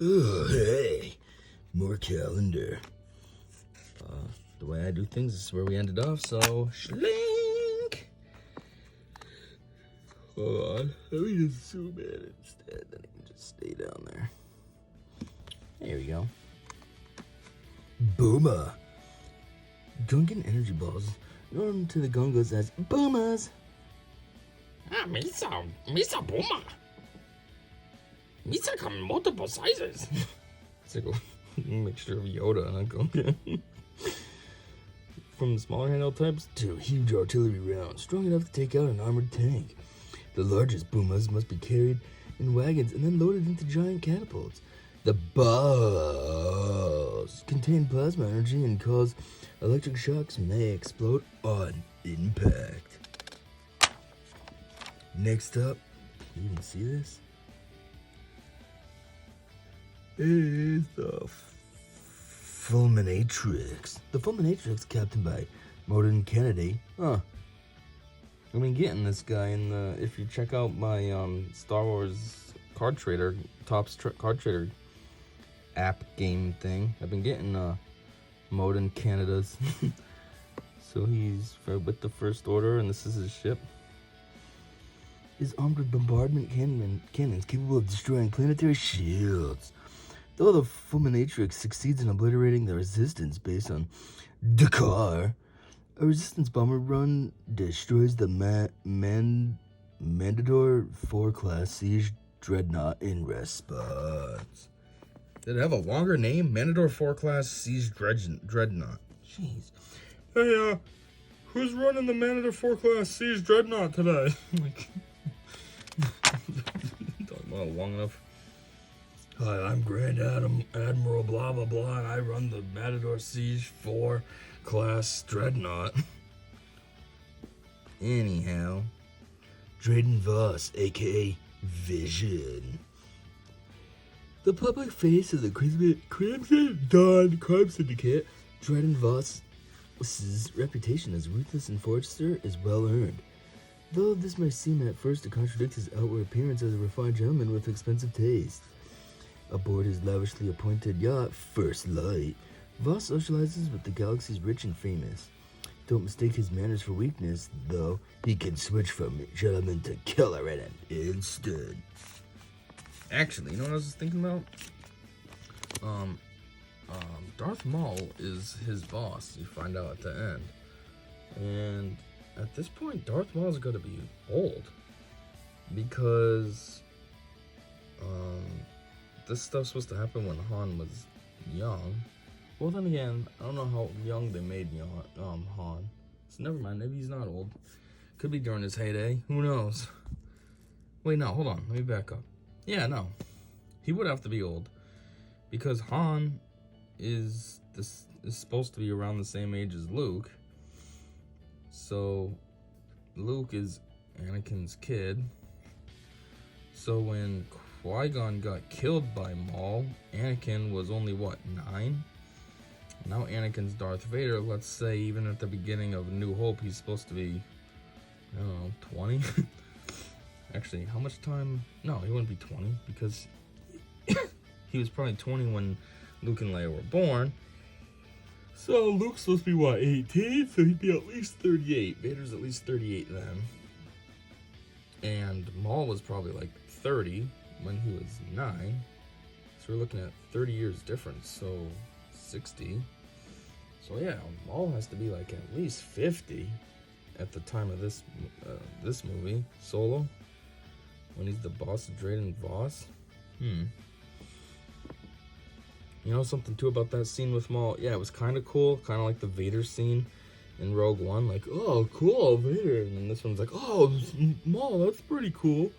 Oh, hey. More calendar. The way I do things is where we ended off, so schlink. Hold on. Let me just zoom in instead. Then I can just stay down there. There we go. Booma. Drunken energy balls known to the Gongos as boomas. Misa Boomer. Misa come in multiple sizes. It's like a mixture of Yoda and a Gungan. From smaller handheld types to huge artillery rounds, strong enough to take out an armored tank. The largest boomas must be carried in wagons and then loaded into giant catapults. The balls contain plasma energy and cause electric shocks may explode on impact. Next up, can you even see this? Is the Fulminatrix. The Fulminatrix, captained by Modern Kennedy. I've been getting this guy in the. If you check out my Star Wars card trader, card trader app game thing, I've been getting Modern Canada's. So he's with the First Order, and this is his ship. Is armed with bombardment cannons capable of destroying planetary shields. Though the Fulminatrix succeeds in obliterating the resistance based on Dakar, a resistance bomber run destroys the Mandador 4 class siege dreadnought in response. Did it have a longer name? Mandador 4 class siege dreadnought. Jeez. Hey, who's running the Mandador 4 class siege dreadnought today? Like, talking about it long enough. Hi, I'm Grand Admiral blah blah blah, and I run the Matador Siege 4 class dreadnought. Anyhow, Drayden Voss, aka Vision. The public face of the Crimson Dawn crime syndicate, Drayden Voss's reputation as ruthless enforcer is well earned. Though this may seem at first to contradict his outward appearance as a refined gentleman with expensive taste. Aboard his lavishly appointed yacht, First Light, Voss socializes with the galaxy's rich and famous. Don't mistake his manners for weakness, though. He can switch from gentleman to killer in an instant. Actually, you know what I was thinking about? Darth Maul is his boss, you find out at the end. And at this point, Darth Maul's gotta be old. Because, this stuff's supposed to happen when Han was young. Well, then again, I don't know how young they made Han. So never mind, maybe he's not old. Could be during his heyday. Who knows? Wait, no, hold on. Let me back up. Yeah, no. He would have to be old. Because Han is supposed to be around the same age as Luke. So, Luke is Anakin's kid. So when Qui-Gon got killed by Maul, Anakin was only, 9? Now Anakin's Darth Vader. Let's say even at the beginning of New Hope, he's supposed to be, 20? Actually, how much time? No, he wouldn't be 20, because he was probably 20 when Luke and Leia were born. So Luke's supposed to be, 18? So he'd be at least 38. Vader's at least 38 then. And Maul was probably, 30 when he was 9. So we're looking at 30 years difference, so 60. So yeah, Maul has to be at least 50 at the time of this movie, Solo, when he's the boss of Drayden Voss. You know something too about that scene with Maul? Yeah, it was kind of cool, kind of like the Vader scene in Rogue One. Oh, cool, Vader. And then this one's oh, Maul, that's pretty cool.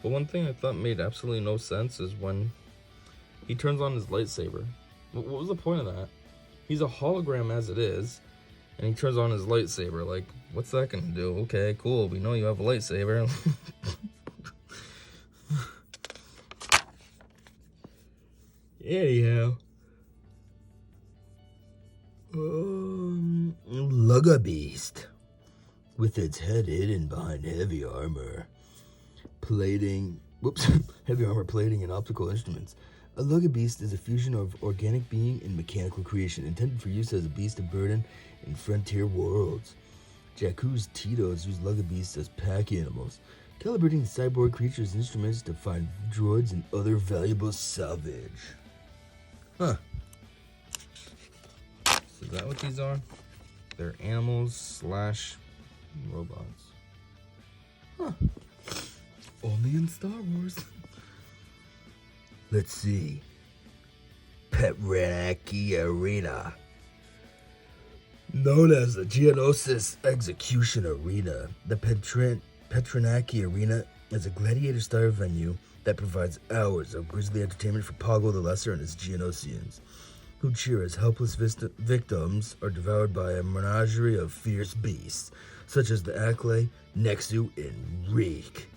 But one thing I thought made absolutely no sense is when he turns on his lightsaber. What was the point of that? He's a hologram as it is, and he turns on his lightsaber. What's that gonna do? Okay, cool, we know you have a lightsaber. Anyhow. Lugga Beast. With its head hidden behind heavy armor. Heavy armor plating and optical instruments. A Lugga beast is a fusion of organic being and mechanical creation, intended for use as a beast of burden in frontier worlds. Jakku's Tito's use Lugga beasts as pack animals, calibrating the cyborg creatures' instruments to find droids and other valuable salvage. Huh. So is that what these are? They're animals / robots. Huh. Only in Star Wars. Let's see. Petranaki Arena. Known as the Geonosis Execution Arena, the Petranaki Arena is a gladiator-style venue that provides hours of grisly entertainment for Poggle the Lesser and his Geonosians, who cheer as helpless victims are devoured by a menagerie of fierce beasts, such as the Acklay, Nexu, and Reek.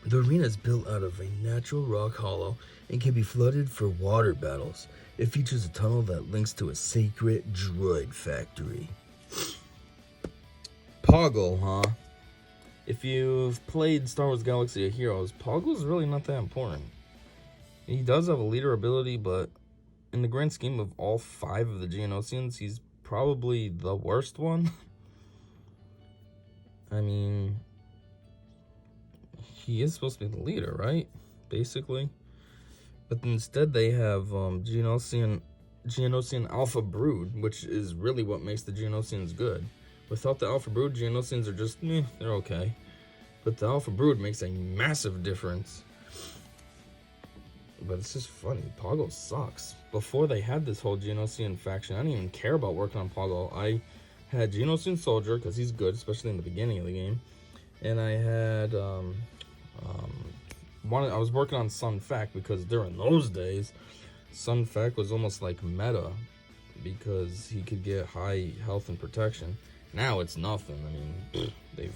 The arena is built out of a natural rock hollow and can be flooded for water battles. It features a tunnel that links to a sacred droid factory. Poggle, huh? If you've played Star Wars Galaxy of Heroes, Poggle's really not that important. He does have a leader ability, but in the grand scheme of all 5 of the Geonosians, he's probably the worst one. I mean, he is supposed to be the leader, right? Basically. But instead they have Geonosian Alpha Brood, which is really what makes the Geonosians good. Without the Alpha Brood, Geonosians are just, they're okay. But the Alpha Brood makes a massive difference. But it's just funny. Poggle sucks. Before they had this whole Geonosian faction, I didn't even care about working on Poggle. I had Geonosian Soldier, because he's good, especially in the beginning of the game. And I had, I was working on Sun Fac, because during those days, Sun Fac was almost like meta, because he could get high health and protection. Now it's nothing. I mean, they've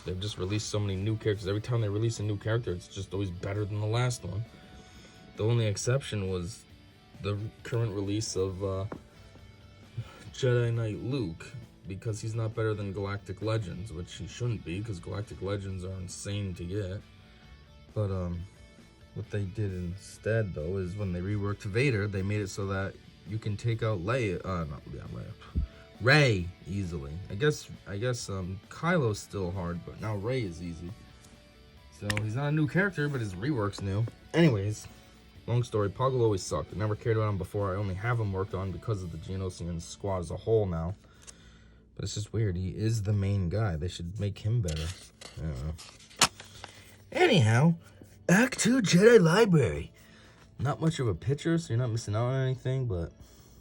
they've just released so many new characters. Every time they release a new character, it's just always better than the last one. The only exception was the current release of Jedi Knight Luke, because he's not better than Galactic Legends, which he shouldn't be, because Galactic Legends are insane to get. But what they did instead, though, is when they reworked Vader, they made it so that you can take out Rey easily. I guess Kylo's still hard, but now Rey is easy. So he's not a new character, but his rework's new. Anyways, long story, Poggle always sucked. I never cared about him before. I only have him worked on because of the Geonosian squad as a whole now. But it's just weird. He is the main guy. They should make him better. I don't know. Anyhow, Act 2 Jedi Library. Not much of a picture, so you're not missing out on anything, but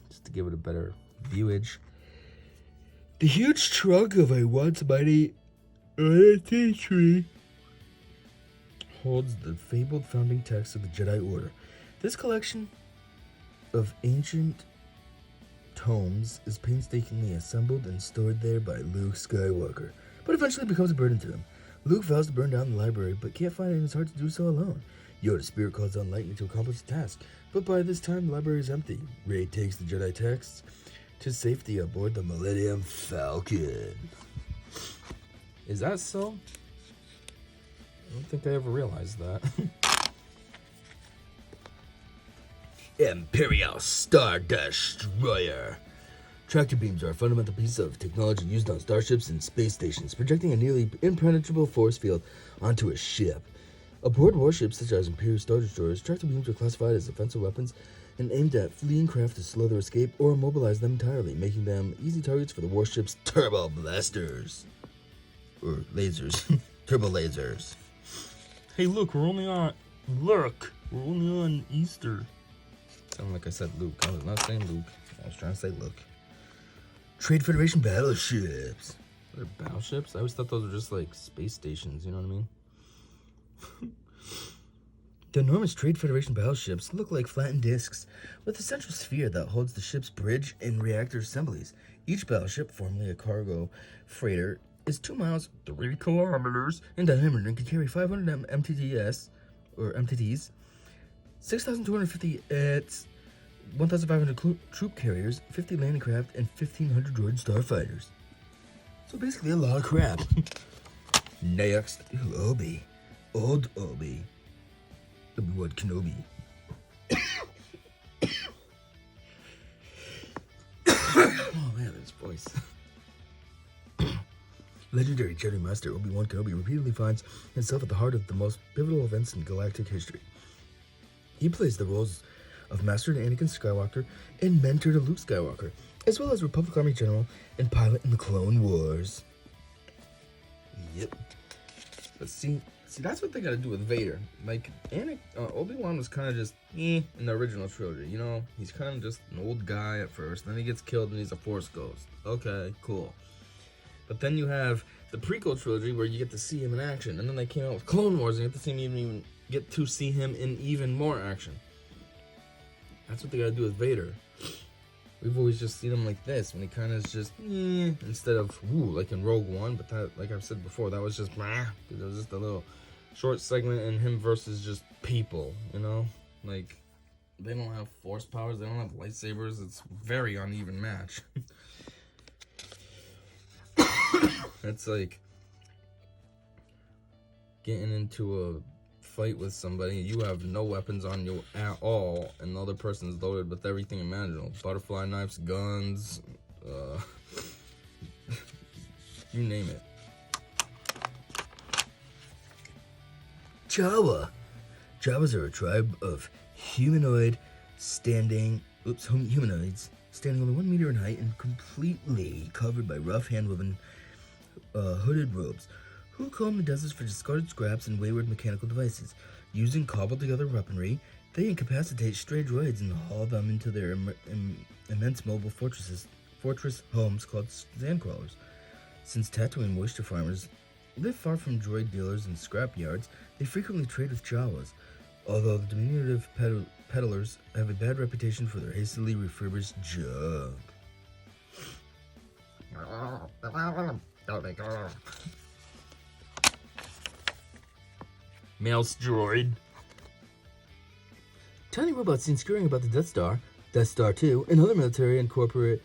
just to give it a better viewage. The huge trunk of a once mighty hereditary tree holds the fabled founding text of the Jedi Order. This collection of ancient tomes is painstakingly assembled and stored there by Luke Skywalker, but eventually becomes a burden to him. Luke vows to burn down the library, but can't find it in his heart to do so alone. Yoda's spirit calls on lightning to accomplish the task, but by this time the library is empty. Rey takes the Jedi texts to safety aboard the Millennium Falcon. Is that so? I don't think I ever realized that. Imperial Star Destroyer. Tractor beams are a fundamental piece of technology used on starships and space stations, projecting a nearly impenetrable force field onto a ship. Aboard warships such as Imperial Star Destroyers, tractor beams are classified as offensive weapons and aimed at fleeing craft to slow their escape or immobilize them entirely, making them easy targets for the warship's turbo blasters. Or lasers. Turbo lasers. Hey, look, we're only on Easter. Sounded like I said Luke. I was not saying Luke. I was trying to say Luke. Trade Federation battleships. They're battleships? I always thought those were just like space stations, you know what I mean? The enormous Trade Federation battleships look like flattened discs with a central sphere that holds the ship's bridge and reactor assemblies. Each battleship, formerly a cargo freighter, is 2 miles, 3 kilometers in diameter and can carry 500 MTTs, 6,250 at 1,500 troop carriers, 50 landing craft, and 1,500 droid starfighters. So basically a lot of crap. Next, Obi. Old Obi. The Obi-Wan Kenobi. Oh man, his voice. Legendary Jedi Master Obi-Wan Kenobi repeatedly finds himself at the heart of the most pivotal events in galactic history. He plays the roles of Master to Anakin Skywalker and Mentor to Luke Skywalker, as well as Republic Army General and pilot in the Clone Wars. Yep. But see, that's what they gotta do with Vader. Like, Obi-Wan was kind of just in the original trilogy, you know? He's kind of just an old guy at first, then he gets killed and he's a Force ghost. Okay, cool. But then you have the prequel trilogy where you get to see him in action, and then they came out with Clone Wars and you get to see him in even more action. That's what they gotta do with Vader. We've always just seen him like this, when he kind of is just, instead of, like in Rogue One, but that, like I've said before, that was just, because it was just a little short segment in him versus just people, you know? Like, they don't have force powers, they don't have lightsabers, it's a very uneven match. It's like getting into a fight with somebody, you have no weapons on you at all, and the other person's loaded with everything imaginable. Butterfly knives, guns, you name it. Jawa. Jawas are a tribe of humanoids standing only 1 meter in height and completely covered by rough hand-woven hooded robes, who comb the deserts for discarded scraps and wayward mechanical devices. Using cobbled-together weaponry, they incapacitate stray droids and haul them into their immense mobile fortress homes called sandcrawlers. Since Tatooine moisture farmers live far from droid dealers and scrap yards, they frequently trade with Jawas, although the diminutive peddlers have a bad reputation for their hastily refurbished junk. Mouse droid. Tiny robots seen scurrying about the Death Star 2, and other military and corporate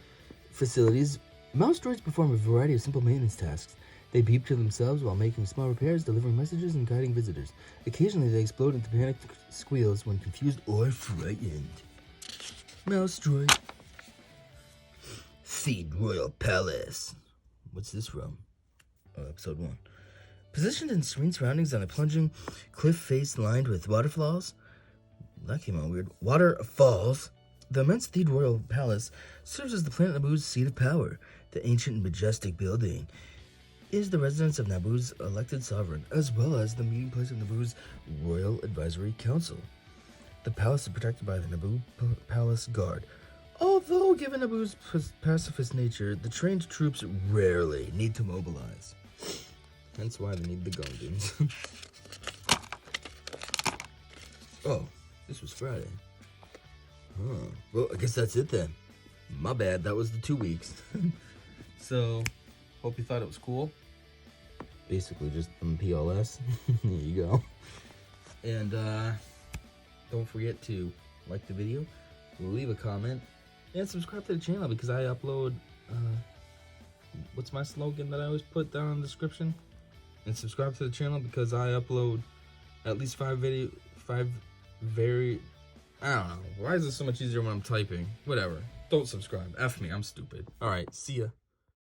facilities. Mouse droids perform a variety of simple maintenance tasks. They beep to themselves while making small repairs, delivering messages, and guiding visitors. Occasionally, they explode into panicked squeals when confused or frightened. Mouse droid. Feed Royal Palace. What's this from? Episode 1. Positioned in serene surroundings on a plunging cliff face lined with waterfalls. That came out weird. Waterfalls. The immense Theed Royal Palace serves as the planet Naboo's seat of power. The ancient and majestic building is the residence of Naboo's elected sovereign, as well as the meeting place of Naboo's Royal Advisory Council. The palace is protected by the Naboo Palace Guard. Although, given Naboo's pacifist nature, the trained troops rarely need to mobilize. Hence why they need the Gungans. Oh, this was Friday. Huh. Well, I guess that's it then. My bad, that was the 2 weeks. So, hope you thought it was cool. Basically just PLS. There you go. And don't forget to like the video, leave a comment, and subscribe to the channel because I upload, what's my slogan that I always put down in the description? And subscribe to the channel because I upload at least 5 I don't know. Why is it so much easier when I'm typing? Whatever. Don't subscribe. F me, I'm stupid. Alright, see ya.